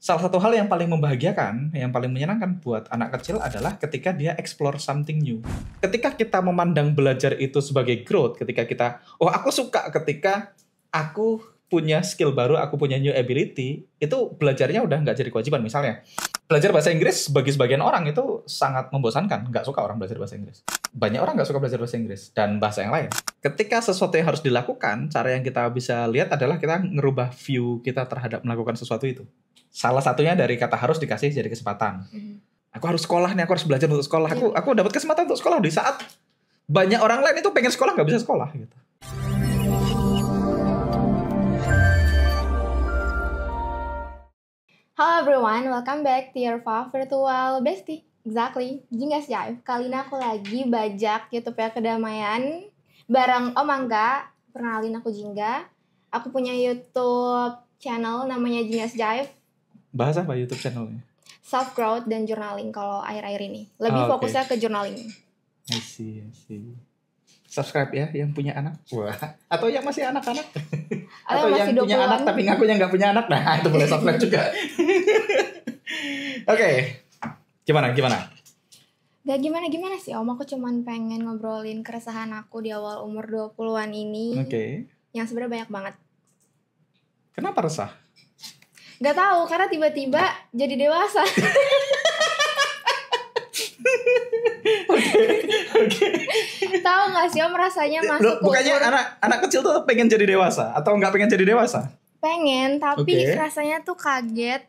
salah satu hal yang paling membahagiakan, yang paling menyenangkan buat anak kecil adalah ketika dia explore something new. Ketika kita memandang belajar itu sebagai growth, ketika kita, oh aku suka ketika aku punya skill baru, aku punya new ability, itu belajarnya udah nggak jadi kewajiban. Misalnya, belajar bahasa Inggris bagi sebagian orang itu sangat membosankan. Nggak suka orang belajar bahasa Inggris. Banyak orang nggak suka belajar bahasa Inggris dan bahasa yang lain. Ketika sesuatu yang harus dilakukan, cara yang kita bisa lihat adalah kita ngerubah view kita terhadap melakukan sesuatu itu. Salah satunya dari kata harus dikasih jadi kesempatan. Aku harus sekolah nih, aku harus belajar untuk sekolah. Aku dapat kesempatan untuk sekolah di saat banyak orang lain itu pengen sekolah nggak bisa sekolah gitu. Hello everyone, welcome back to your virtual bestie. Exactly, Jinggas Jive. Kali ini aku lagi bajak YouTube-nya Kedamaian bareng Om Angga. Perkenalin aku Jingga. Aku punya YouTube channel namanya Jinggas Jive. Bahas apa YouTube channelnya? Self growth dan journaling kalau akhir-akhir ini. Lebih fokusnya ke journaling. I see. Subscribe ya yang punya anak. Wah, atau yang masih anak-anak. Atau yang punya anak tapi ngakunya nggak punya anak. Nah, itu boleh subscribe juga. Oke. Gimana? Gak gimana sih Om, aku cuman pengen ngobrolin keresahan aku di awal umur 20-an ini. Oke. Yang sebenarnya banyak banget. Kenapa resah? Gak tahu, karena tiba-tiba jadi dewasa. Oke. Tahu gak sih Om rasanya masuk bukannya umur... anak kecil tuh pengen jadi dewasa atau nggak pengen jadi dewasa? Pengen, tapi rasanya tuh kaget,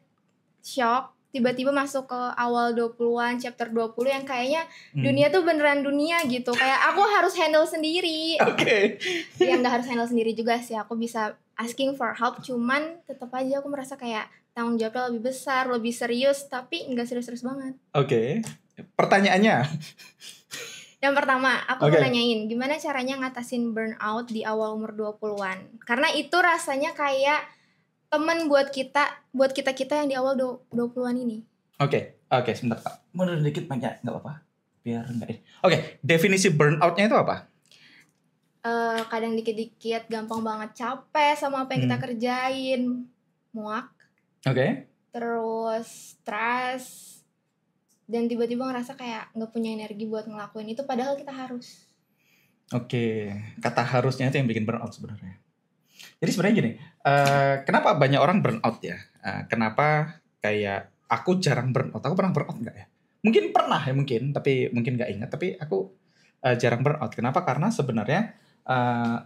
shock, tiba-tiba masuk ke awal 20-an, chapter 20 yang kayaknya dunia tuh beneran dunia gitu. Kayak aku harus handle sendiri. Oke. Ya nggak harus handle sendiri juga sih, aku bisa asking for help, cuman tetap aja aku merasa kayak tanggung jawabnya lebih besar, lebih serius, tapi nggak serius-serius banget. Oke. Pertanyaannya? Yang pertama, aku mau nanyain, gimana caranya ngatasin burnout di awal umur 20-an? Karena itu rasanya kayak temen buat kita yang di awal 20-an ini. Oke, sebentar Pak. Mundur dikit banyak, nggak apa-apa. Biar enggak. Oke, definisi burnout-nya itu apa? Kadang dikit-dikit gampang banget capek sama apa yang kita kerjain, muak. Oke. Terus stres. Dan tiba-tiba ngerasa kayak gak punya energi buat ngelakuin itu padahal kita harus. Oke, kata harusnya itu yang bikin burnout sebenarnya. Jadi sebenarnya gini, kenapa banyak orang burnout ya? Kenapa kayak aku jarang burnout? Aku pernah burnout nggak ya? Mungkin pernah ya tapi mungkin nggak ingat. Tapi aku jarang burnout. Kenapa? Karena sebenarnya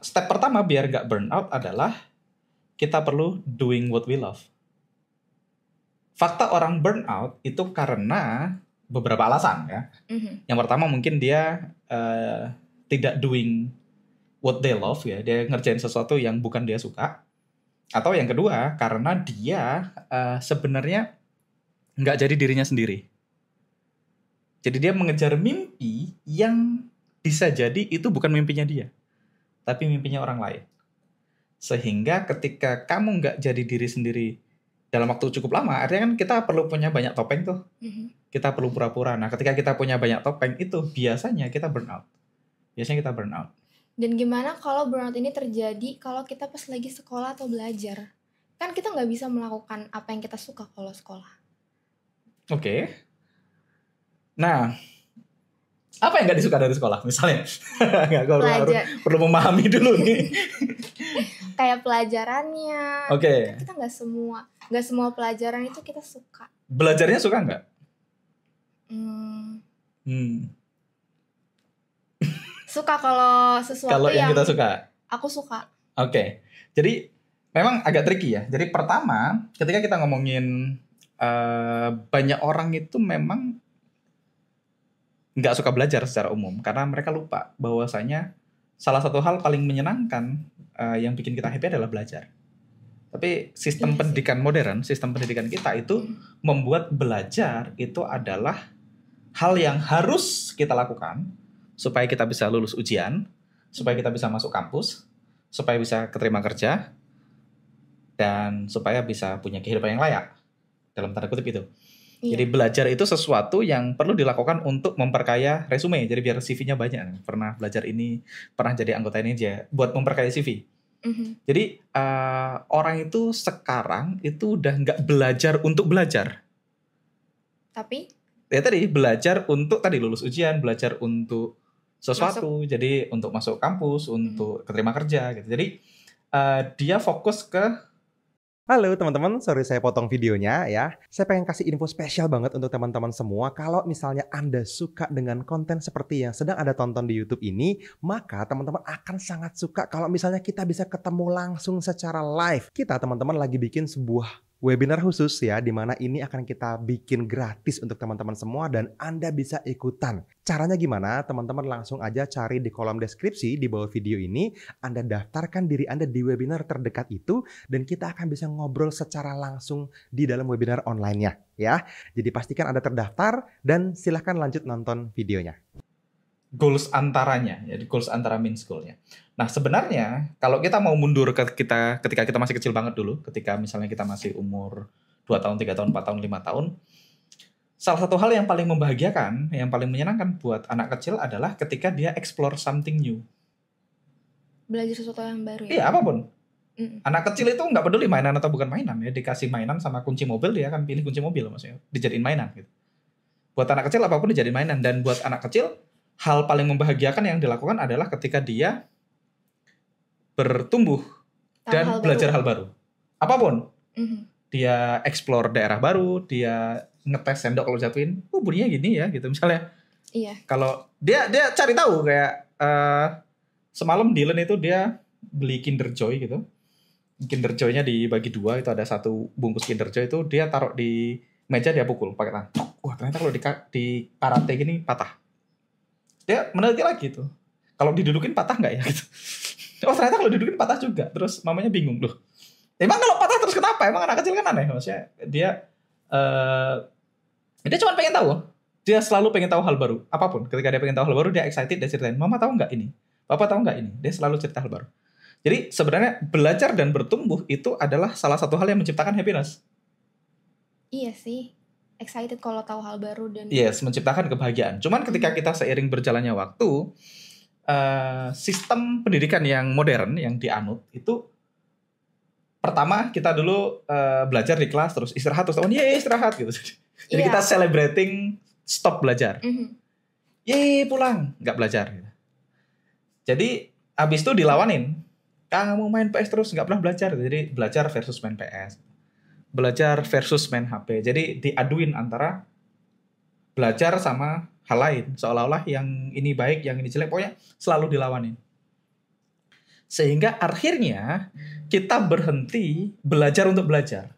step pertama biar nggak burnout adalah kita perlu doing what we love. Fakta orang burnout itu karena beberapa alasan ya. Yang pertama mungkin dia tidak doing what they love ya. Dia ngerjain sesuatu yang bukan dia suka. Atau yang kedua karena dia sebenarnya nggak jadi dirinya sendiri. Jadi dia mengejar mimpi yang bisa jadi itu bukan mimpinya dia, tapi mimpinya orang lain. Sehingga ketika kamu nggak jadi diri sendiri dalam waktu cukup lama, artinya kan kita perlu punya banyak topeng tuh. Kita perlu pura-pura. Nah, ketika kita punya banyak topeng itu biasanya kita burnout. Dan gimana kalau burnout ini terjadi kalau kita pas lagi sekolah atau belajar? Kan kita nggak bisa melakukan apa yang kita suka kalau sekolah. Oke. Nah, apa yang nggak disuka dari sekolah misalnya? perlu memahami dulu nih. Kayak pelajarannya. Oke. Kita nggak semua pelajaran itu kita suka. Belajarnya suka nggak? Suka kalau sesuatu yang kita suka. Aku suka. Oke. Jadi memang agak tricky ya. Jadi pertama, ketika kita ngomongin banyak orang itu memang nggak suka belajar secara umum karena mereka lupa bahwasanya salah satu hal paling menyenangkan yang bikin kita happy adalah belajar. Tapi sistem pendidikan modern, sistem pendidikan kita itu membuat belajar itu adalah hal yang harus kita lakukan supaya kita bisa lulus ujian, supaya kita bisa masuk kampus, supaya bisa keterima kerja, dan supaya bisa punya kehidupan yang layak. Dalam tanda kutip itu. Jadi belajar itu sesuatu yang perlu dilakukan untuk memperkaya resume. Jadi biar CV-nya banyak. Pernah belajar ini, pernah jadi anggota ini aja. Buat memperkaya CV. Jadi orang itu sekarang itu udah nggak belajar untuk belajar. Tapi? Ya tadi belajar untuk tadi lulus ujian, belajar untuk sesuatu. Jadi untuk masuk kampus, untuk keterima kerja gitu. Jadi dia fokus ke. Halo teman-teman, sorry saya potong videonya ya. Saya pengen kasih info spesial banget untuk teman-teman semua. Kalau misalnya Anda suka dengan konten seperti yang sedang Anda tonton di YouTube ini, maka teman-teman akan sangat suka kalau misalnya kita bisa ketemu langsung secara live. Kita teman-teman lagi bikin sebuah webinar khusus ya, di mana ini akan kita bikin gratis untuk teman-teman semua dan Anda bisa ikutan. Caranya gimana? Teman-teman langsung aja cari di kolom deskripsi di bawah video ini, Anda daftarkan diri Anda di webinar terdekat itu dan kita akan bisa ngobrol secara langsung di dalam webinar online-nya ya. Jadi pastikan Anda terdaftar dan silahkan lanjut nonton videonya. Goals antaranya, ya goals antara main goalnya. Nah sebenarnya kalau kita mau mundur ketika kita masih kecil banget dulu, ketika misalnya kita masih umur 2 tahun, 3 tahun, 4 tahun, 5 tahun, salah satu hal yang paling membahagiakan, yang paling menyenangkan buat anak kecil adalah ketika dia explore something new. Belajar sesuatu yang baru ya? Iya, apapun. Anak kecil itu nggak peduli mainan atau bukan mainan ya, dikasih mainan sama kunci mobil dia akan pilih kunci mobil maksudnya, dijadiin mainan gitu. Buat anak kecil apapun dijadiin mainan, dan buat anak kecil hal paling membahagiakan yang dilakukan adalah ketika dia bertumbuh dan belajar hal baru. Apapun. Dia explore daerah baru, dia ngetes sendok kalau jatuhin, bunyinya gini ya gitu misalnya. Iya. Kalau dia cari tahu kayak semalam Dylan itu dia beli Kinder Joy gitu. Kinder Joy-nya dibagi 2, itu ada 1 bungkus Kinder Joy, itu dia taruh di meja, dia pukul pakai tangan. Wah, ternyata kalau di karate gini patah. Dia meneliti lagi tuh. Kalau didudukin patah nggak ya gitu. Oh ternyata kalau didudukin patah juga. Terus mamanya bingung loh. Emang kalau patah terus kenapa? Emang anak kecil kan aneh. Maksudnya dia cuma pengen tahu. Dia selalu pengen tahu hal baru. Apapun. Ketika dia pengen tahu hal baru, dia excited, dia ceritain. Mama tahu nggak ini? Papa tahu nggak ini? Dia selalu cerita hal baru. Jadi sebenarnya belajar dan bertumbuh itu adalah salah satu hal yang menciptakan happiness. Iya sih. Excited kalau tahu hal baru dan menciptakan kebahagiaan. Cuman ketika kita seiring berjalannya waktu, sistem pendidikan yang modern yang dianut itu pertama kita dulu belajar di kelas terus istirahat terus istirahat gitu. Jadi kita celebrating stop belajar. Pulang nggak belajar. Gitu. Jadi abis itu dilawanin. Kamu main PS terus nggak pernah belajar. Jadi belajar versus main PS. Belajar versus main HP. Jadi diaduin antara belajar sama hal lain. Seolah-olah yang ini baik, yang ini jelek. Pokoknya selalu dilawanin. Sehingga akhirnya kita berhenti belajar untuk belajar.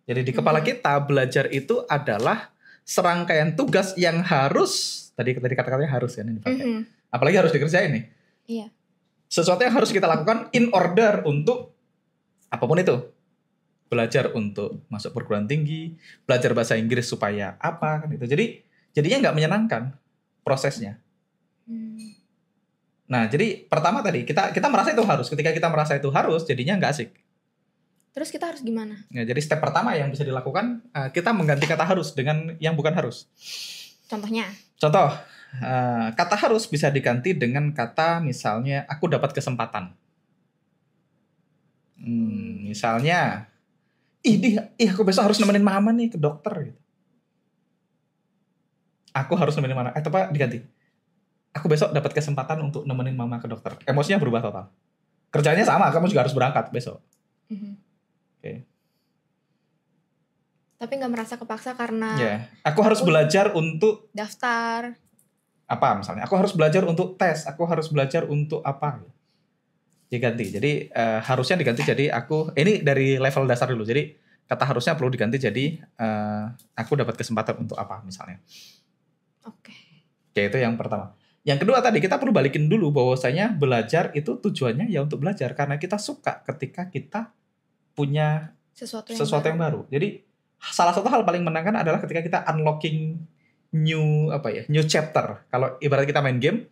Jadi di kepala kita belajar itu adalah serangkaian tugas yang harus, tadi kata-katanya harus kan ini dipakai. Apalagi harus dikerjain nih. Iya. Sesuatu yang harus kita lakukan in order untuk apapun itu. Belajar untuk masuk perguruan tinggi, belajar bahasa Inggris supaya apa kan itu. Jadinya nggak menyenangkan prosesnya. Nah, jadi pertama tadi kita merasa itu harus. Ketika kita merasa itu harus, jadinya nggak asik. Terus kita harus gimana? Ya, jadi step pertama yang bisa dilakukan, kita mengganti kata harus dengan yang bukan harus. Contohnya? Contoh, kata harus bisa diganti dengan kata misalnya aku dapat kesempatan. Misalnya, aku besok harus nemenin mama nih ke dokter gitu. Aku harus nemenin mama. Apa diganti? Aku besok dapat kesempatan untuk nemenin mama ke dokter. Emosinya berubah total. Kerjanya sama, kamu juga harus berangkat besok. Oke. Tapi nggak merasa kepaksa karena aku harus belajar untuk daftar. Apa misalnya? Aku harus belajar untuk tes. Aku harus belajar untuk apa? Diganti. Jadi harusnya diganti jadi aku. Ini dari level dasar dulu. Jadi kata harusnya perlu diganti jadi aku dapat kesempatan untuk apa misalnya. Oke. Itu yang pertama. Yang kedua tadi kita perlu balikin dulu bahwasanya belajar itu tujuannya ya untuk belajar karena kita suka ketika kita punya sesuatu yang baru. Jadi salah satu hal paling menyenangkan adalah ketika kita unlocking new chapter. Kalau ibarat kita main game,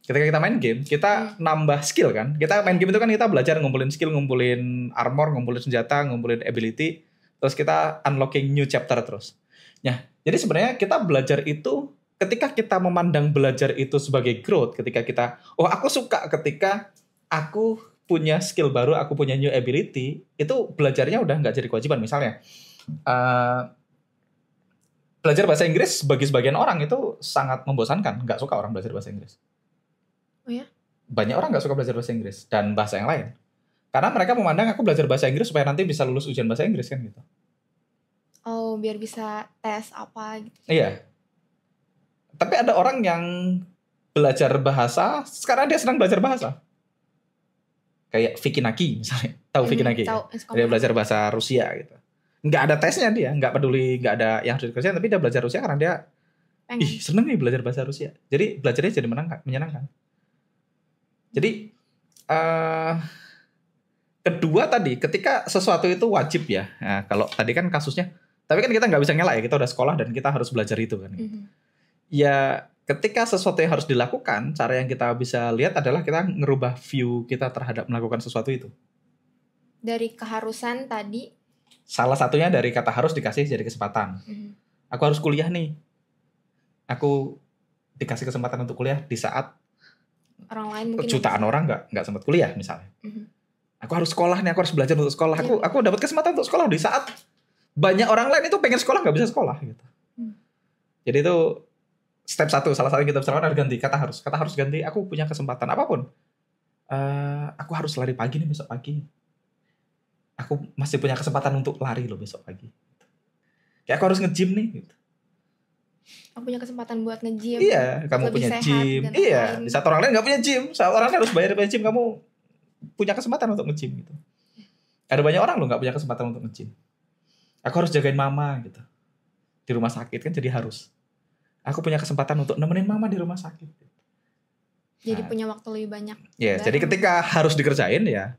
ketika kita main game, kita nambah skill kan. Kita main game itu kan kita belajar ngumpulin skill, ngumpulin armor, ngumpulin senjata, ngumpulin ability, terus kita unlocking new chapter terus. Nah, jadi sebenarnya kita belajar itu ketika kita memandang belajar itu sebagai growth, ketika kita aku suka ketika aku punya skill baru, aku punya new ability, itu belajarnya udah nggak jadi kewajiban. Misalnya, belajar bahasa Inggris bagi sebagian orang itu sangat membosankan. Nggak suka orang belajar bahasa Inggris. Oh ya? Banyak orang nggak suka belajar bahasa Inggris dan bahasa yang lain. Karena mereka memandang aku belajar bahasa Inggris supaya nanti bisa lulus ujian bahasa Inggris kan gitu. Oh, biar bisa tes apa gitu. Iya. Tapi ada orang yang belajar bahasa, sekarang dia senang belajar bahasa. Kayak Vicky Naki misalnya. Tahu Vicky Naki? Tahu. Dia belajar bahasa Rusia gitu. Nggak ada tesnya dia, nggak peduli, nggak ada yang harus dikerjain, tapi dia belajar Rusia karena dia seneng nih belajar bahasa Rusia. Jadi belajarnya jadi menyenangkan. Jadi kedua tadi, ketika sesuatu itu wajib ya. Nah, kalau tadi kan kasusnya, tapi kan kita nggak bisa ngelak ya, kita udah sekolah dan kita harus belajar itu kan. Ya ketika sesuatu yang harus dilakukan, cara yang kita bisa lihat adalah kita ngerubah view kita terhadap melakukan sesuatu itu. Dari keharusan tadi. Salah satunya dari kata harus dikasih jadi kesempatan. Aku harus kuliah nih. Aku dikasih kesempatan untuk kuliah di saat orang lain mungkin jutaan orang nggak sempat kuliah misalnya. Aku harus sekolah nih, aku harus belajar untuk sekolah. Aku dapat kesempatan untuk sekolah di saat banyak orang lain itu pengen sekolah nggak bisa sekolah gitu. Jadi itu step 1, salah satu yang kita bisa lakukan adalah ganti kata harus. Kata harus ganti, aku punya kesempatan apapun. Aku harus lari pagi nih besok pagi. Aku masih punya kesempatan untuk lari loh besok pagi. Kayak aku harus nge-gym nih gitu. Aku punya kesempatan buat nge-gym. Iya, kamu punya gym. Iya, di saat orang lain nggak punya gym, saat orang lain harus bayar gym, kamu punya kesempatan untuk nge-gym gitu. Ada banyak orang loh nggak punya kesempatan untuk nge-gym. Aku harus jagain mama gitu. Di rumah sakit kan jadi harus. Aku punya kesempatan untuk nemenin mama di rumah sakit. Jadi punya waktu lebih banyak. Ya, jadi ketika harus dikerjain ya,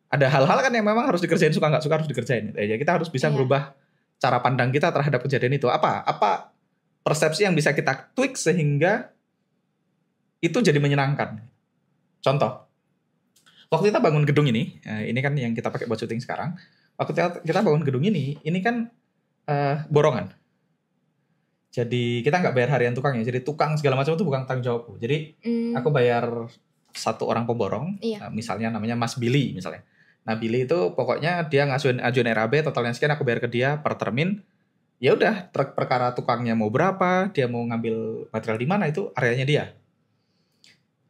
ada hal-hal kan yang memang harus dikerjain, suka nggak suka harus dikerjain. Ya kita harus bisa merubah cara pandang kita terhadap kejadian itu. Apa persepsi yang bisa kita tweak sehingga itu jadi menyenangkan. Contoh, waktu kita bangun gedung ini kan yang kita pakai buat syuting sekarang. Waktu kita bangun gedung ini kan borongan. Jadi kita nggak bayar harian tukangnya. Jadi tukang segala macam itu bukan tanggung jawabku. Jadi aku bayar satu orang pemborong, misalnya namanya Mas Billy misalnya. Nah Billy itu pokoknya dia ajuin RAB totalnya sekian, aku bayar ke dia per termin. Ya udah, perkara tukangnya mau berapa, dia mau ngambil material di mana itu areanya dia.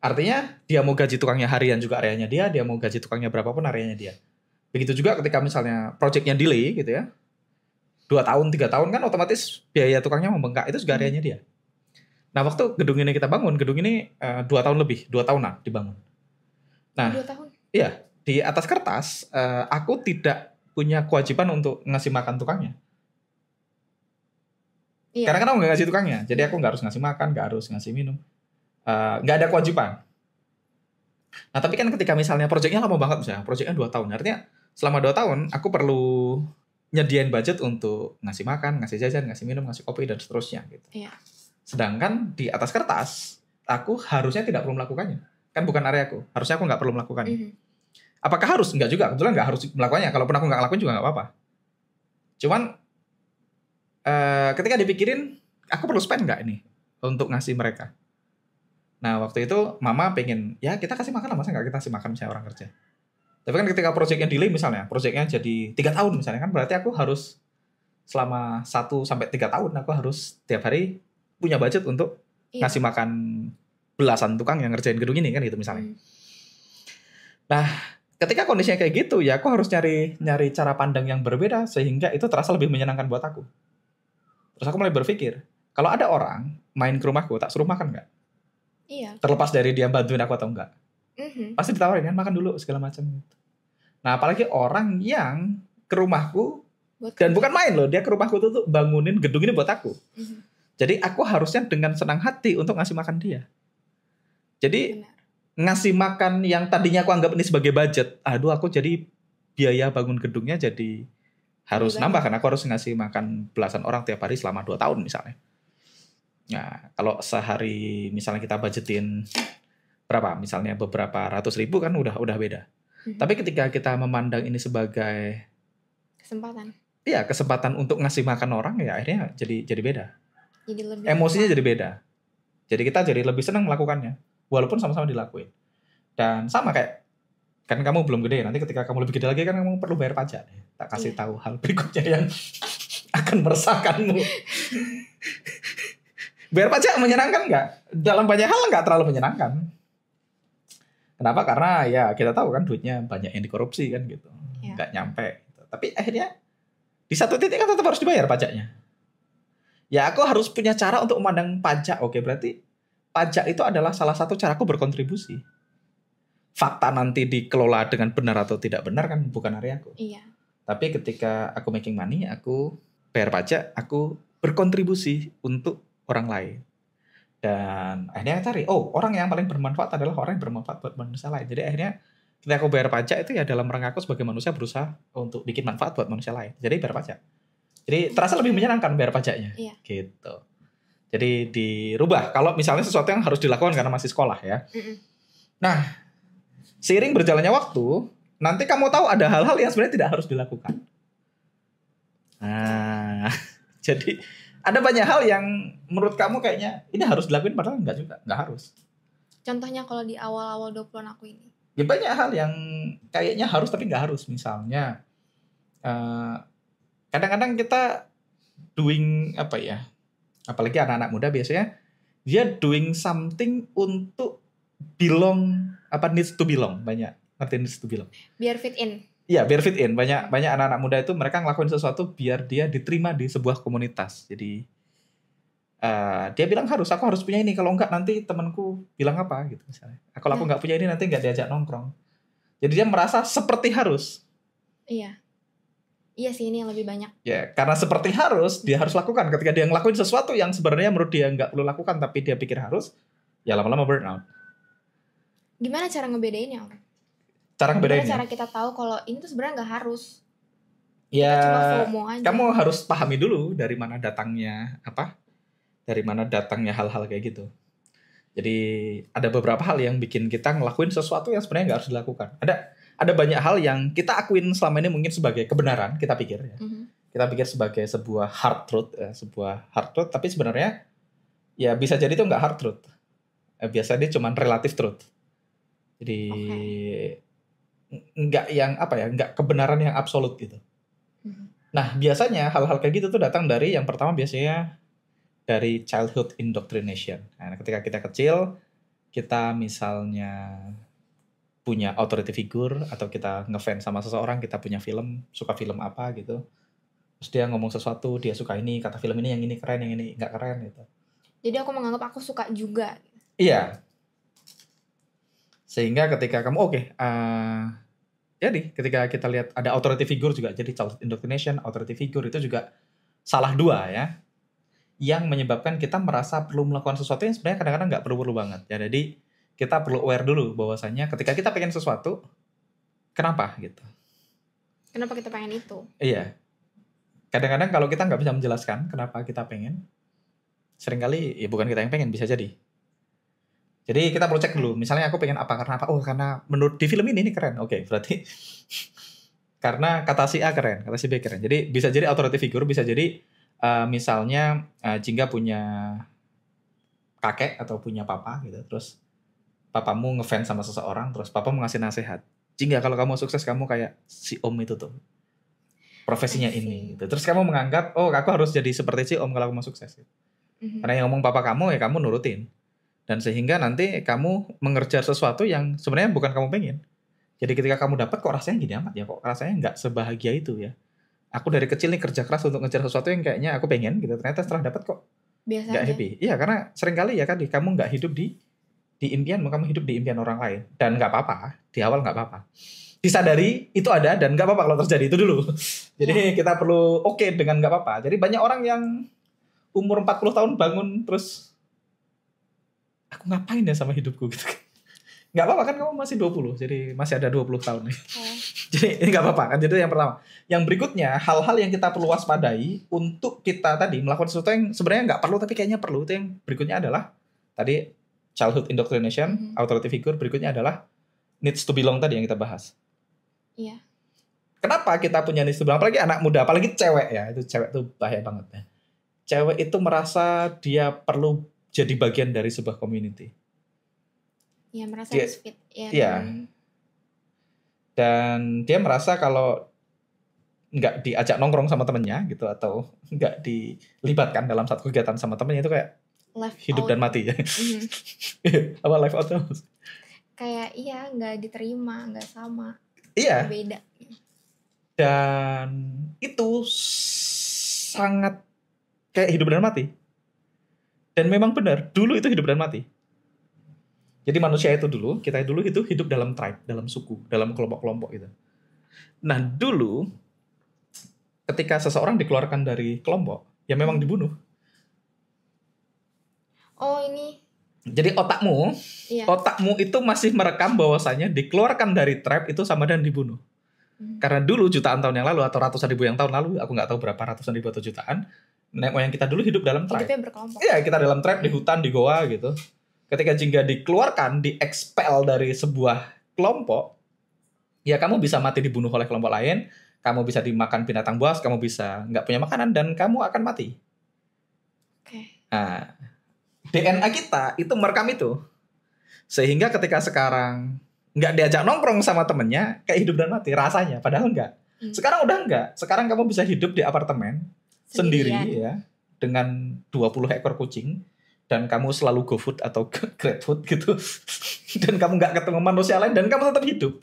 Artinya dia mau gaji tukangnya harian juga areanya dia mau gaji tukangnya berapapun areanya dia. Begitu juga ketika misalnya projectnya delay gitu ya, 2 tahun, 3 tahun kan otomatis biaya tukangnya membengkak, itu juga areanya dia. Nah waktu gedung ini kita bangun, gedung ini 2 tahun lebih, 2 tahunan dibangun. Nah 2 tahun? Iya, di atas kertas aku tidak punya kewajiban untuk ngasih makan tukangnya. Karena kan aku nggak ngasih tukangnya, jadi aku nggak harus ngasih makan, nggak harus ngasih minum, nggak ada kewajiban. Nah tapi kan ketika misalnya proyeknya lama banget, misalnya proyeknya 2 tahun, artinya selama 2 tahun aku perlu nyediain budget untuk ngasih makan, ngasih jajan, ngasih minum, ngasih kopi dan seterusnya gitu. Iya. Sedangkan di atas kertas aku harusnya tidak perlu melakukannya, kan bukan areaku, harusnya aku nggak perlu melakukannya. Apakah harus? Enggak juga, kebetulan nggak harus melakukannya. Kalaupun aku nggak ngelakuin juga nggak apa-apa. Cuman ketika dipikirin, aku perlu spend nggak ini untuk ngasih mereka. Nah waktu itu mama pengen, ya kita kasih makan lah, masa nggak kita kasih makan misalnya orang kerja. Tapi kan ketika proyeknya delay misalnya, proyeknya jadi 3 tahun misalnya kan, berarti aku harus selama 1-3 tahun aku harus tiap hari punya budget untuk ngasih makan belasan tukang yang ngerjain gedung ini kan gitu misalnya. Nah ketika kondisinya kayak gitu ya aku harus nyari cara pandang yang berbeda sehingga itu terasa lebih menyenangkan buat aku. Terus aku mulai berpikir, kalau ada orang main ke rumahku, tak suruh makan nggak? Iya. Terlepas dari dia bantuin aku atau enggak. Pasti ditawarin kan, makan dulu segala macam gitu. Nah apalagi orang yang ke rumahku, dan bukan main loh, dia ke rumahku tuh bangunin gedung ini buat aku. Jadi aku harusnya dengan senang hati untuk ngasih makan dia. Jadi ngasih makan yang tadinya aku anggap ini sebagai budget, aduh aku jadi biaya bangun gedungnya jadi harus nambah, karena aku harus ngasih makan belasan orang tiap hari selama 2 tahun misalnya. Nah kalau sehari misalnya kita budgetin berapa, misalnya beberapa ratus ribu kan udah beda. Tapi ketika kita memandang ini sebagai kesempatan, iya kesempatan untuk ngasih makan orang, ya akhirnya jadi beda. Jadi lebih emosinya jadi beda. Jadi kita jadi lebih senang melakukannya walaupun sama-sama dilakuin. Dan sama kayak kan kamu belum gede, nanti ketika kamu lebih gede lagi kan kamu perlu bayar pajak. Tak kasih Iya. tahu hal berikutnya yang akan meresahkanmu. Bayar pajak menyenangkan nggak? Dalam banyak hal nggak terlalu menyenangkan. Kenapa? Karena ya kita tahu kan duitnya banyak yang dikorupsi kan gitu, Iya. nggak nyampe. Gitu. Tapi akhirnya di satu titik kan tetap harus dibayar pajaknya. Ya aku harus punya cara untuk memandang pajak. Oke, berarti pajak itu adalah salah satu caraku berkontribusi. Fakta nanti dikelola dengan benar atau tidak benar kan bukan hari aku. Iya. Tapi ketika aku making money, aku bayar pajak, aku berkontribusi untuk orang lain. Dan akhirnya cari, orang yang paling bermanfaat adalah orang yang bermanfaat buat manusia lain. Jadi akhirnya ketika aku bayar pajak itu ya dalam rangka aku sebagai manusia berusaha untuk bikin manfaat buat manusia lain. Jadi bayar pajak. Jadi terasa lebih menyenangkan bayar pajaknya. Iya. Gitu. Jadi dirubah kalau misalnya sesuatu yang harus dilakukan karena masih sekolah ya. Nah, seiring berjalannya waktu, nanti kamu tahu ada hal-hal yang sebenarnya tidak harus dilakukan. Nah, jadi ada banyak hal yang menurut kamu kayaknya ini harus dilakuin padahal enggak juga, enggak harus. Contohnya kalau di awal-awal 20-an aku ini. Ya banyak hal yang kayaknya harus tapi enggak harus. Misalnya kadang-kadang kita doing apa ya? Apalagi anak-anak muda biasanya dia doing something untuk belong, needs to belong, banyak. Ngerti needs to belong? Biar fit in. Iya, biar fit in. Banyak anak-anak muda itu mereka ngelakuin sesuatu biar dia diterima di sebuah komunitas. Jadi dia bilang aku harus punya ini. Kalau enggak nanti temanku bilang apa gitu misalnya. Kalau aku enggak punya ini nanti enggak diajak nongkrong. Jadi dia merasa seperti harus. Iya. Iya sih ini yang lebih banyak. Ya, karena seperti harus, dia harus lakukan. Ketika dia ngelakuin sesuatu yang sebenarnya menurut dia enggak perlu lakukan tapi dia pikir harus, ya lama-lama burnout. Gimana cara ngebedainnya, Om? Cara Gimana ngebedainnya? cara kita tahu kalau ini tuh sebenarnya nggak harus. Ya, Kita cuma FOMO aja. kamu harus pahami dulu dari mana datangnya hal-hal kayak gitu. Jadi ada beberapa hal yang bikin kita ngelakuin sesuatu yang sebenarnya nggak harus dilakukan. Ada banyak hal yang kita akuin selama ini mungkin sebagai kebenaran, kita pikir ya. Kita pikir sebagai sebuah hard truth, tapi sebenarnya ya bisa jadi itu nggak hard truth. Biasanya dia cuma relative truth. Jadi nggak kebenaran yang absolut gitu. Nah, biasanya hal-hal kayak gitu tuh datang dari yang pertama biasanya dari childhood indoctrination. Nah, ketika kita kecil, kita misalnya punya authority figure atau kita ngefans sama seseorang, kita punya film, suka film apa gitu. Terus dia ngomong sesuatu, dia suka ini, kata film ini yang ini keren, yang ini nggak keren gitu. Jadi aku menganggap aku suka juga. Iya. Sehingga ketika kamu jadi ketika kita lihat ada authority figure juga, jadi childhood indoctrination, authority figure itu juga salah dua ya, yang menyebabkan kita merasa perlu melakukan sesuatu yang sebenarnya kadang-kadang nggak perlu-perlu banget. Ya, jadi kita perlu aware dulu bahwasanya ketika kita pengen sesuatu, kenapa gitu? Kenapa kita pengen itu? Iya. Kadang-kadang kalau kita nggak bisa menjelaskan kenapa kita pengen, seringkali ya bukan kita yang pengen, bisa jadi. Jadi kita perlu cek dulu. Misalnya aku pengen apa, karena apa? Oh, karena menurut di film ini keren. Oke, berarti karena kata si A keren, kata si B keren. Jadi bisa jadi authority figure, bisa jadi misalnya Jingga punya kakek atau punya papa gitu. Terus papamu ngefans sama seseorang, terus papa mau ngasih nasihat. Jingga, kalau kamu sukses kamu kayak si Om itu tuh. Profesinya ini gitu. Terus kamu menganggap, oh aku harus jadi seperti si Om kalau aku mau sukses. Karena yang ngomong papa kamu ya kamu nurutin. Dan sehingga nanti kamu mengerja sesuatu yang sebenarnya bukan kamu pengen. Jadi ketika kamu dapat kok rasanya gini amat ya, kok rasanya nggak sebahagia itu ya. Aku dari kecil nih kerja keras untuk ngejar sesuatu yang kayaknya aku pengen gitu. Ternyata setelah dapat kok biasa nggak aja. happy. Iya, karena seringkali ya kan kamu nggak hidup di impianmu, kamu hidup di impian orang lain. Dan nggak apa-apa, di awal nggak apa-apa. Disadari itu ada dan nggak apa-apa kalau terjadi itu dulu. Jadi kita perlu oke dengan nggak apa-apa. Jadi banyak orang yang umur 40 tahun bangun terus aku ngapain ya sama hidupku gitu. Nggak apa-apa kan kamu masih 20, jadi masih ada 20 tahun nih. Jadi ini nggak apa-apa kan, jadi yang pertama. Yang berikutnya, hal-hal yang kita perlu waspadai untuk kita tadi melakukan sesuatu yang sebenarnya nggak perlu tapi kayaknya perlu. Itu yang berikutnya adalah tadi childhood indoctrination, authority figure. Berikutnya adalah needs to belong tadi yang kita bahas. Iya. Kenapa kita punya needs to belong? Apalagi anak muda, apalagi cewek ya. Itu cewek tuh bahaya banget ya. Cewek itu merasa dia perlu jadi bagian dari sebuah community. Iya, merasa Dia- harus fit. Ya, iya. Dan dia merasa kalau nggak diajak nongkrong sama temennya gitu, atau nggak dilibatkan dalam satu kegiatan sama temennya, itu kayak Left hidup out. dan mati ya. Mhm. Apa life out? Kayak iya nggak diterima, nggak sama, Iya. beda. Dan itu sangat kayak hidup dan mati. Dan memang benar, dulu itu hidup dan mati. Jadi manusia itu dulu, kita dulu itu hidup dalam tribe, dalam suku, dalam kelompok-kelompok gitu. Nah dulu, ketika seseorang dikeluarkan dari kelompok, ya memang dibunuh. Oh ini, Jadi otakmu iya. itu masih merekam bahwasanya dikeluarkan dari tribe itu sama dan dibunuh. Karena dulu jutaan tahun yang lalu atau ratusan ribu yang tahun lalu, aku nggak tahu berapa ratusan ribu atau jutaan, nenek moyang kita dulu hidup dalam tribe. Hidupnya berkelompok. Iya, kita dalam tribe di hutan, di goa gitu. Ketika jingga dikeluarkan, di-expel dari sebuah kelompok, ya kamu bisa mati dibunuh oleh kelompok lain, kamu bisa dimakan binatang buas, kamu bisa nggak punya makanan, dan kamu akan mati. Oke. Nah, DNA kita itu merekam itu. Sehingga ketika sekarang nggak diajak nongkrong sama temennya, kayak hidup dan mati rasanya, padahal nggak. Sekarang udah nggak. Sekarang kamu bisa hidup di apartemen sendiri ya, dengan 20 ekor kucing, dan kamu selalu GoFood atau GrabFood gitu, dan kamu nggak ketemu manusia lain, dan kamu tetap hidup.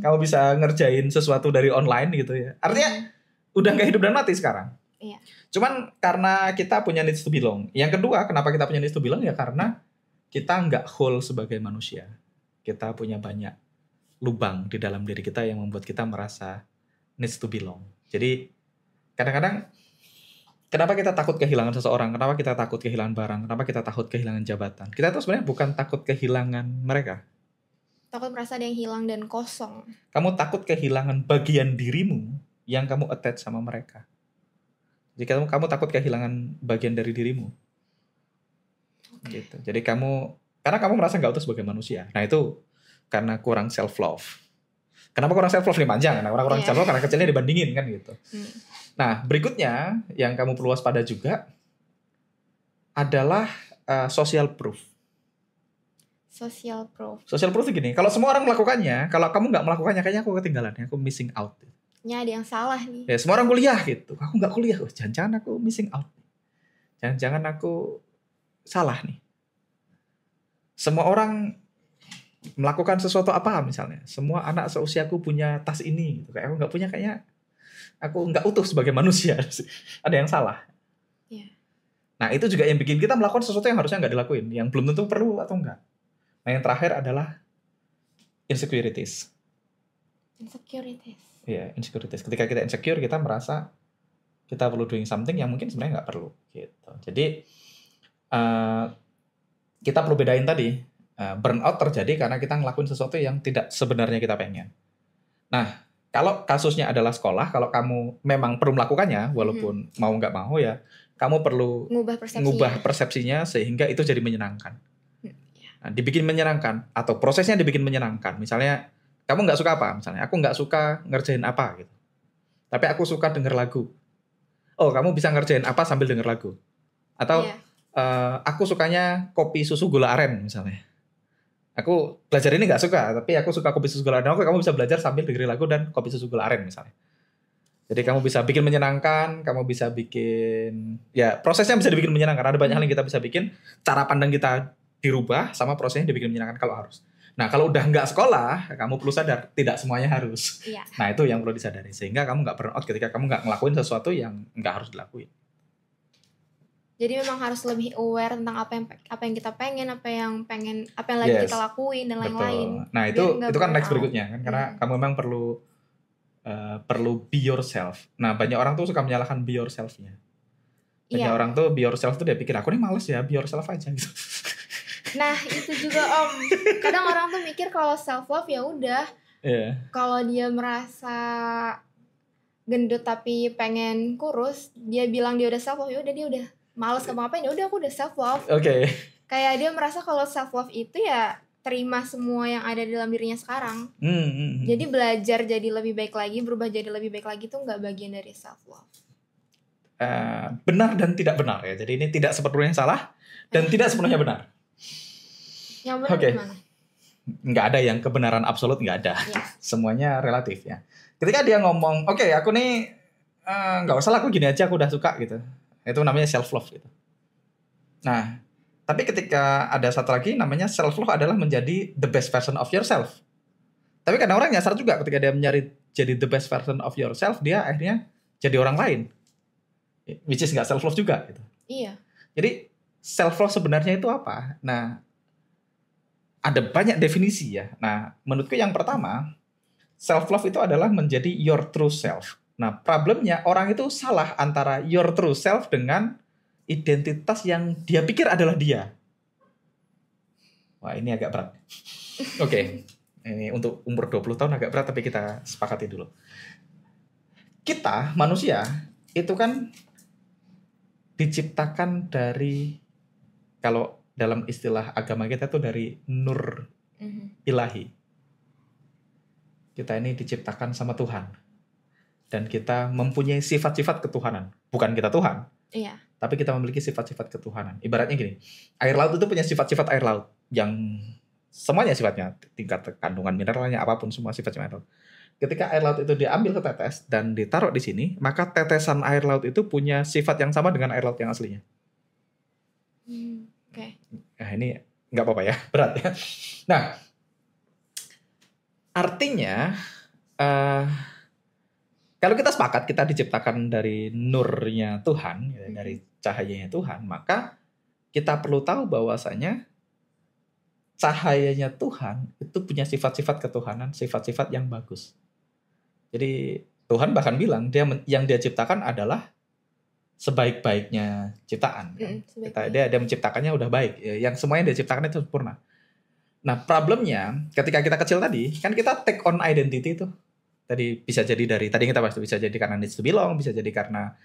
Kamu bisa ngerjain sesuatu dari online gitu ya. Artinya udah nggak hidup dan mati sekarang. Iya. Cuman karena kita punya needs to belong. Yang kedua, kenapa kita punya needs to belong? Ya karena kita nggak whole sebagai manusia. Kita punya banyak lubang di dalam diri kita yang membuat kita merasa needs to belong. Jadi kadang-kadang kenapa kita takut kehilangan seseorang? Kenapa kita takut kehilangan barang? Kenapa kita takut kehilangan jabatan? Kita tuh sebenarnya bukan takut kehilangan mereka. Takut merasa ada yang hilang dan kosong. Kamu takut kehilangan bagian dirimu yang kamu attach sama mereka. Jadi kamu takut kehilangan bagian dari dirimu. Gitu. Jadi karena kamu merasa nggak utuh sebagai manusia. Nah itu karena kurang self love. Kenapa kurang self love nih panjang? Nah kurang self love karena kecilnya dibandingin kan gitu. Nah berikutnya yang kamu perlu waspada juga adalah social proof. Social proof. Social proof itu gini, kalau semua orang melakukannya, kalau kamu nggak melakukannya, kayaknya aku ketinggalan, aku missing out. Ya ada yang salah nih. Ya semua orang kuliah gitu, aku nggak kuliah, jangan-jangan aku missing out. Jangan-jangan aku salah nih. Semua orang melakukan sesuatu apa misalnya, semua anak seusiaku punya tas ini, gitu. Kayak aku nggak punya, kayaknya aku nggak utuh sebagai manusia. Ada yang salah. Yeah. Nah itu juga yang bikin kita melakukan sesuatu yang harusnya nggak dilakuin, yang belum tentu perlu atau enggak. Nah yang terakhir adalah insecurities. Iya, insecurities. Ketika kita insecure, kita merasa kita perlu doing something yang mungkin sebenarnya nggak perlu. Gitu. Jadi kita perlu bedain tadi, burnout terjadi karena kita ngelakuin sesuatu yang tidak sebenarnya kita pengen. Nah, kalau kasusnya adalah sekolah, kalau kamu memang perlu melakukannya, walaupun mau nggak mau ya, kamu perlu ngubah persepsinya sehingga itu jadi menyenangkan. Nah, dibikin menyenangkan atau prosesnya dibikin menyenangkan. Misalnya kamu nggak suka apa? Misalnya aku nggak suka ngerjain apa gitu, tapi aku suka denger lagu. Oh, kamu bisa ngerjain apa sambil denger lagu? Atau aku sukanya kopi susu gula aren misalnya. Aku belajar ini nggak suka, tapi aku suka kopi susu gula aren. Oke, kamu bisa belajar sambil dengerin lagu dan kopi susu gula aren misalnya. Jadi kamu bisa bikin menyenangkan, kamu bisa bikin, ya prosesnya bisa dibikin menyenangkan. Ada banyak hal yang kita bisa bikin, cara pandang kita dirubah sama prosesnya dibikin menyenangkan kalau harus. Nah kalau udah nggak sekolah, kamu perlu sadar tidak semuanya harus. Iya. Nah itu yang perlu disadari sehingga kamu nggak burn out ketika kamu nggak ngelakuin sesuatu yang nggak harus dilakuin. Jadi memang harus lebih aware tentang apa yang kita pengen, apa yang lagi kita lakuin dan lain-lain. Nah itu kan next berikutnya kan, karena kamu memang perlu be yourself. Nah banyak orang tuh suka menyalahkan be yourself-nya. Banyak orang tuh be yourself tuh dia pikir aku nih males ya, be yourself aja gitu. Nah itu juga Om, kadang orang tuh mikir kalau self love ya udah, kalau dia merasa gendut tapi pengen kurus, dia bilang dia udah self love, ya udah dia udah males ngapain, ya udah aku udah self love. Kayak dia merasa kalau self love itu ya terima semua yang ada di dalam dirinya sekarang. Jadi belajar jadi lebih baik lagi, berubah jadi lebih baik lagi tuh nggak bagian dari self love. Benar dan tidak benar ya. Jadi ini tidak sepenuhnya salah dan tidak sepenuhnya benar. Yang benar gimana? Nggak ada yang kebenaran absolut, nggak ada. Iya. Semuanya relatif ya. Ketika dia ngomong, oke, aku nih nggak usah lah, aku gini aja, aku udah suka gitu. Itu namanya self love gitu. Nah, tapi ketika ada satu lagi namanya self love adalah menjadi the best version of yourself. Tapi kadang orang nyasar juga ketika dia mencari jadi the best version of yourself, dia akhirnya jadi orang lain, which is nggak self love juga gitu. Iya. Jadi self love sebenarnya itu apa? Nah, ada banyak definisi ya. Nah, menurutku yang pertama, self love itu adalah menjadi your true self. Nah, problemnya orang itu salah antara your true self dengan identitas yang dia pikir adalah dia. Wah, ini agak berat. Oke. Ini untuk umur 20 tahun agak berat, tapi kita sepakati dulu. Kita, manusia, itu kan diciptakan dari, kalau dalam istilah agama kita tuh dari nur ilahi. Kita ini diciptakan sama Tuhan. Dan kita mempunyai sifat-sifat ketuhanan. Bukan kita Tuhan. Iya. Tapi kita memiliki sifat-sifat ketuhanan. Ibaratnya gini, air laut itu punya sifat-sifat air laut. Yang semuanya sifatnya, tingkat kandungan mineralnya, apapun, semua sifatnya air laut. Ketika air laut itu diambil setetes dan ditaruh di sini, maka tetesan air laut itu punya sifat yang sama dengan air laut yang aslinya. Oke. Nah, ini nggak apa-apa ya, berat ya. Nah, artinya kalau kita sepakat kita diciptakan dari nurnya Tuhan, ya, dari cahayanya Tuhan, maka kita perlu tahu bahwasanya cahayanya Tuhan itu punya sifat-sifat ketuhanan, sifat-sifat yang bagus. Jadi Tuhan bahkan bilang yang dia ciptakan adalah sebaik-baiknya ciptaan. Kan? Dia menciptakannya udah baik. Yang semuanya dia ciptakan itu sempurna. Nah, problemnya ketika kita kecil tadi, kan kita take on identity itu. Tadi bisa jadi dari, tadi kita bahas, bisa jadi karena needs to belong, bisa jadi karena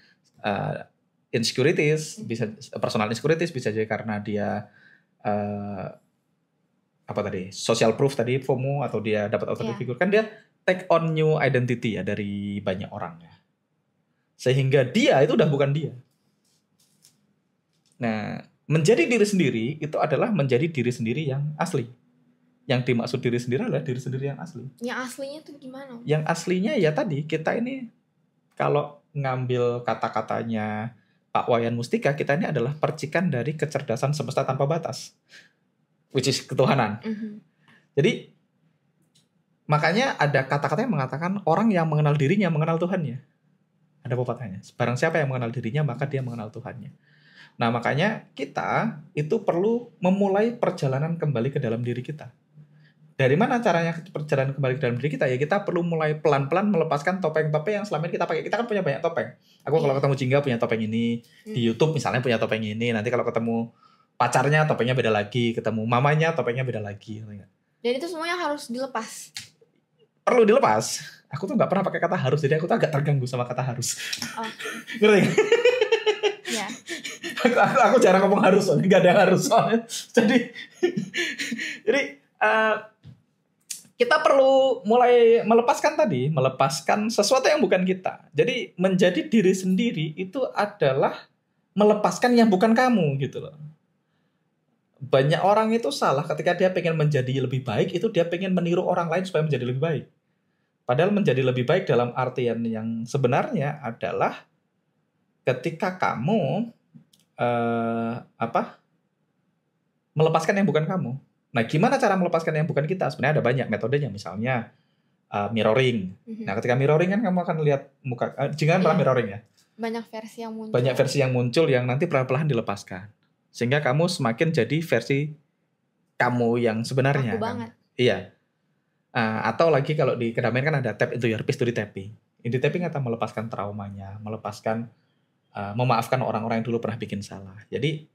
insecurities, bisa personal insecurities, bisa jadi karena dia apa tadi, social proof tadi, FOMO, atau dia dapat authority figure. Kan dia take on new identity ya dari banyak orang ya. Sehingga dia itu udah bukan dia. Nah, menjadi diri sendiri itu adalah menjadi diri sendiri yang asli. Yang dimaksud diri sendiri adalah diri sendiri yang asli. Yang aslinya tuh gimana? Yang aslinya ya tadi, kita ini kalau ngambil kata-katanya Pak Wayan Mustika, kita ini adalah percikan dari kecerdasan semesta tanpa batas. Which is ketuhanan. Jadi makanya ada kata-kata yang mengatakan orang yang mengenal dirinya mengenal Tuhannya. Ada pepatahnya. Barang siapa yang mengenal dirinya maka dia mengenal Tuhannya. Nah, makanya kita itu perlu memulai perjalanan kembali ke dalam diri kita. Dari mana caranya perjalanan kembali ke dalam diri kita? Ya kita perlu mulai pelan-pelan melepaskan topeng-topeng yang selama ini kita pakai. Kita kan punya banyak topeng. Aku kalau ketemu Jingga punya topeng ini, di YouTube misalnya punya topeng ini. Nanti kalau ketemu pacarnya topengnya beda lagi, ketemu mamanya topengnya beda lagi. Dan itu semuanya harus dilepas. Perlu dilepas. Aku tuh nggak pernah pakai kata harus, jadi aku tuh agak terganggu sama kata harus. Oh. Ngerti? Ya. aku jarang ngomong harus, soalnya nggak ada yang harus soalnya. Jadi kita perlu mulai melepaskan sesuatu yang bukan kita. Jadi menjadi diri sendiri itu adalah melepaskan yang bukan kamu gitu loh. Banyak orang itu salah ketika dia pengen menjadi lebih baik, itu dia pengen meniru orang lain supaya menjadi lebih baik. Padahal menjadi lebih baik dalam artian yang sebenarnya adalah ketika kamu melepaskan yang bukan kamu. Nah, gimana cara melepaskan yang bukan kita? Sebenarnya ada banyak metodenya, misalnya mirroring. Nah, ketika mirroring kan kamu akan lihat muka, jangan pernah mirroring ya. Banyak versi yang muncul. Banyak versi yang muncul yang nanti perlahan-lahan dilepaskan. Sehingga kamu semakin jadi versi kamu yang sebenarnya. Aku banget. Iya. Atau lagi kalau di kedamaian kan ada tap into your peace, itu di tapping. Di tapping atau melepaskan traumanya, memaafkan orang-orang yang dulu pernah bikin salah. Jadi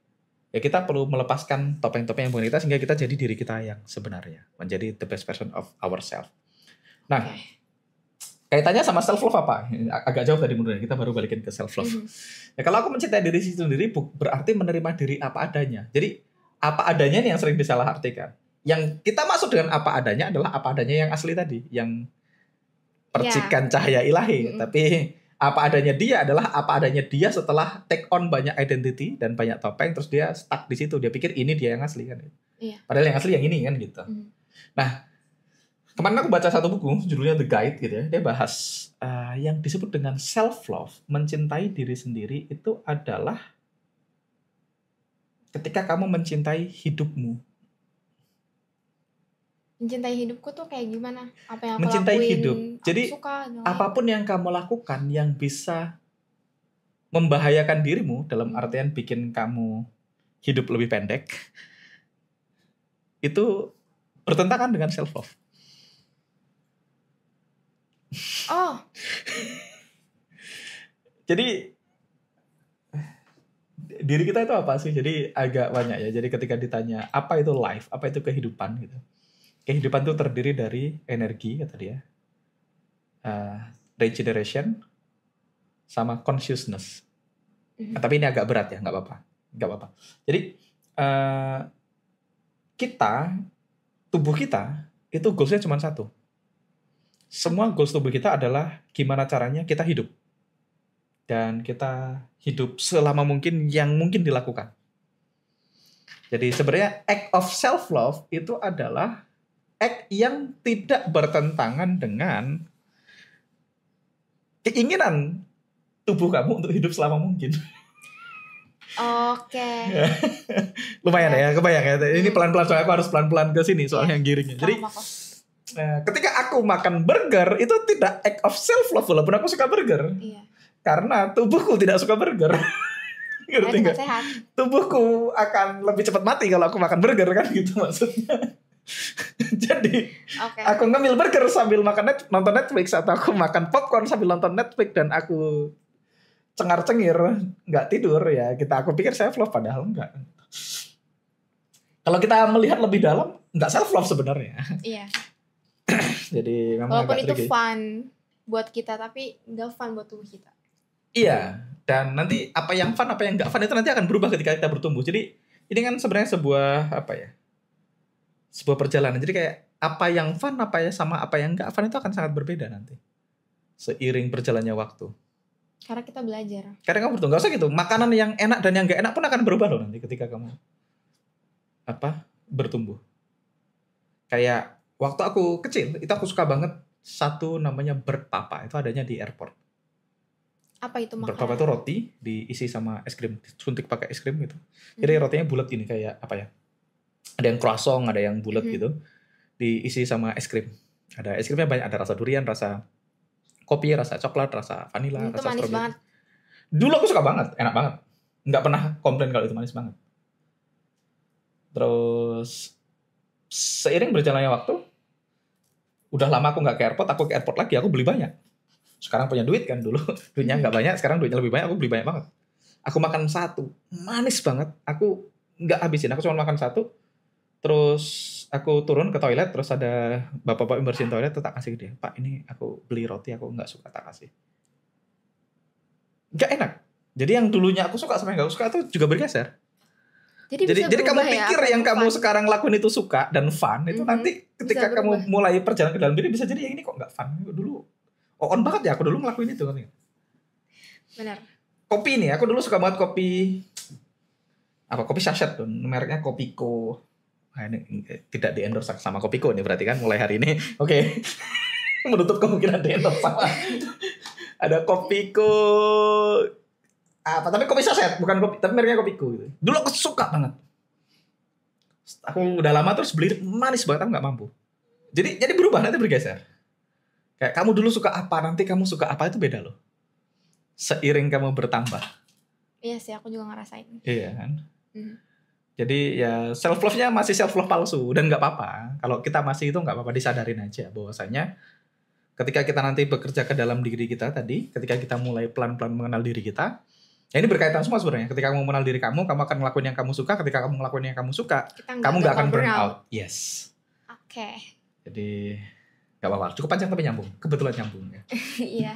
ya kita perlu melepaskan topeng-topeng yang bukan kita sehingga kita jadi diri kita yang sebenarnya, menjadi the best version of ourselves. Nah, kaitannya sama self love apa? Agak jauh tadi menurut kita baru balikin ke self love. Ya kalau aku mencintai diri sendiri berarti menerima diri apa adanya. Jadi apa adanya nih yang sering disalahartikan. Yang kita maksud dengan apa adanya adalah apa adanya yang asli tadi, yang percikan cahaya ilahi. Tapi apa adanya dia adalah apa adanya dia setelah take on banyak identity dan banyak topeng, terus dia stuck di situ. Dia pikir ini dia yang asli kan. Padahal yang asli yang ini kan gitu. Nah, kemarin aku baca satu buku, judulnya The Guide gitu ya. Dia bahas yang disebut dengan self-love, mencintai diri sendiri itu adalah ketika kamu mencintai hidupmu. Mencintai hidupku tuh kayak gimana? Apa yang aku Mencintai lakuin, hidup. aku Jadi, suka, nilai. apapun yang kamu lakukan yang bisa membahayakan dirimu, dalam artian bikin kamu hidup lebih pendek, itu bertentangan dengan self-love. Oh, Jadi diri kita itu apa sih? Jadi agak banyak ya. Jadi ketika ditanya apa itu life, apa itu kehidupan gitu. Kehidupan itu terdiri dari energi kata dia, regeneration, sama consciousness. Tapi ini agak berat ya, nggak apa-apa. Jadi tubuh kita itu goalsnya cuma satu. Semua goals tubuh kita adalah gimana caranya kita hidup. Dan kita hidup selama mungkin yang mungkin dilakukan. Jadi sebenarnya act of self-love itu adalah act yang tidak bertentangan dengan keinginan tubuh kamu untuk hidup selama mungkin. oke. Lumayan ya, kebayang ya. Ini pelan-pelan, soalnya aku harus pelan-pelan ke sini soalnya yang giringnya. Jadi Paham aku. ketika aku makan burger itu tidak act of self-love walaupun aku suka burger. Iya. Karena tubuhku tidak suka burger. Ngerti Itu nggak? nggak sehat. Tubuhku akan lebih cepat mati kalau aku makan burger kan gitu maksudnya. Jadi Oke. aku ngemil burger sambil nonton Netflix, atau aku makan popcorn sambil nonton Netflix dan aku cengar-cengir nggak tidur ya, aku pikir self love, padahal enggak. Kalau kita melihat lebih dalam, nggak self love sebenarnya. Iya. Jadi memang Walaupun agak itu tricky. fun buat kita, tapi nggak fun buat tubuh kita. Iya, dan nanti apa yang fun, apa yang nggak fun itu nanti akan berubah ketika kita bertumbuh. Jadi ini kan sebenarnya sebuah sebuah perjalanan. Jadi kayak apa yang fun, sama apa yang nggak fun itu akan sangat berbeda nanti seiring berjalannya waktu. Karena kita belajar. Karena kamu bertumbuh, nggak usah gitu. Makanan yang enak dan yang nggak enak pun akan berubah loh nanti ketika kamu bertumbuh. Kayak waktu aku kecil itu aku suka banget satu namanya bird papa, itu adanya di airport. Apa itu Bird makanan? papa itu roti diisi sama es krim, disuntik pakai es krim gitu. Jadi rotinya bulat gini kayak ada yang croissant, ada yang bulat gitu, diisi sama es krim. Ada es krimnya banyak, ada rasa durian, rasa kopi, rasa coklat, rasa vanila, Itu rasa manis strawberry. banget. Dulu aku suka banget, enak banget. Nggak pernah komplain kalau itu manis banget. Terus seiring berjalannya waktu, udah lama aku nggak ke airport lagi, aku beli banyak. Sekarang punya duit kan, dulu duitnya nggak banyak, sekarang duitnya lebih banyak, aku beli banyak banget. Aku makan satu, manis banget, aku nggak habisin, aku cuma makan satu. Terus aku turun ke toilet, terus ada bapak-bapak yang bersihin toilet, tak kasih ke dia, Pak ini aku beli roti, aku nggak suka, tak kasih. Nggak enak. Jadi yang dulunya aku suka sama yang nggak suka itu juga bergeser. Jadi kamu berubah ya, pikir apa yang itu kamu fun. sekarang lakuin itu suka dan fun, itu nanti ketika Bisa berubah. kamu mulai perjalanan ke dalam diri bisa jadi yang ini kok nggak fun. Dulu on banget ya, aku dulu ngelakuin itu kan. Benar. Kopi nih, aku dulu suka banget kopi kopi sachet tuh, mereknya Kopiko. Nah, ini tidak di-endorse sama Kopiko nih berarti kan mulai hari ini. Oke. Menutup kemungkinan di-endorse sama. Ada Kopiko tapi kopi sachet, bukan kopi, tapi mereknya Kopiko gitu. Dulu aku suka banget. Aku udah lama terus beli, manis banget, aku nggak mampu. Jadi berubah, nanti bergeser. Kayak kamu dulu suka apa, nanti kamu suka apa itu beda loh. Seiring kamu bertambah. Iya sih, aku juga ngerasain. Iya kan. Jadi ya self love-nya masih self love palsu dan nggak apa-apa. Kalau kita masih itu nggak apa-apa, disadarin aja bahwasanya ketika kita nanti bekerja ke dalam diri kita tadi, ketika kita mulai pelan-pelan mengenal diri kita, ya ini berkaitan semua sebenarnya. Ketika kamu mengenal diri kamu akan ngelakuin yang kamu suka. Ketika kamu ngelakuin yang kamu suka, kamu nggak akan burn out. Yes. Oke. Jadi nggak apa-apa. Cukup panjang tapi nyambung. Kebetulan nyambung ya. Iya.